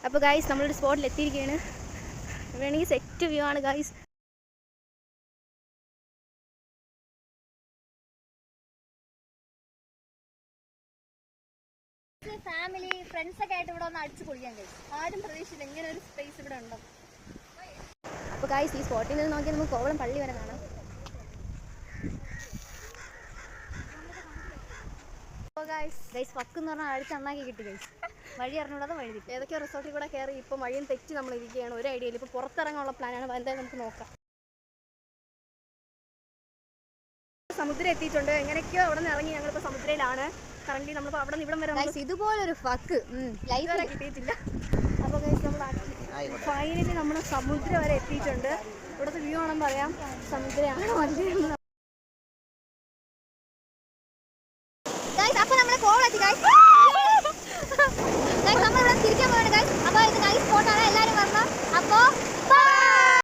അപ്പോൾ ഗൈസ് നമ്മളൊരു സ്പോട്ടിൽ എത്തിയിരിക്കുകയാണ്. വേണമെങ്കിൽ സെറ്റ് വ്യൂ ആണ് ഗൈസ്. ഫാമിലി ഫ്രണ്ട്സൊക്കെ ആയിട്ട് ഇവിടെ ഒന്ന് അടിച്ചു പൊളിക്കാൻ കഴിയും. ആരും പ്രതീക്ഷിച്ചില്ല ഇങ്ങനെ ഒരു സ്പേസ് ഇവിടെ ഉണ്ടോ. അപ്പോൾ ഗൈസ് ഈ സ്പോട്ടിൽ നിന്ന് നോക്കിയാൽ നമുക്ക് കോവളം പള്ളി വരെ കാണാം. ഗൈസ് ഫക്ക് എന്ന് പറഞ്ഞാൽ അടിച്ച് നന്നാക്കി കിട്ടി ഗൈസ്. വഴി അറിഞ്ഞൂടാതെ വഴി കിട്ടി. ഏതൊക്കെയോ റിസോർട്ടിൽ കൂടെ കയറി ഇപ്പോൾ വഴിയും തെറ്റി നമ്മൾ ഇരിക്കുകയാണ്. ഒരു ഐഡിയയിൽ ഇപ്പോൾ പുറത്തിറങ്ങാനുള്ള പ്ലാനാണ്. എന്തായാലും നമുക്ക് നോക്കാം. സമുദ്രം എത്തിയിട്ടുണ്ട്. എങ്ങനെയൊക്കെയോ അവിടെ നിന്ന് ഇറങ്ങി ഞങ്ങളിപ്പോൾ സമുദ്രയിലാണ്. കറന്റ് നമ്മളിപ്പോൾ അവിടെ നിന്ന് ഇവിടം വരെ ഇതുപോലൊരു ഫക്ക് ലൈഫ് വരെ കിട്ടിയിട്ടില്ല. അപ്പോൾ ഗൈസ് നമ്മൾ ഫൈനലി നമ്മൾ സമുദ്രം വരെ എത്തിയിട്ടുണ്ട്. ഇവിടുത്തെ വ്യൂ ആണെന്ന് പറയാം. സമുദ്രമാണ് വണ്ടി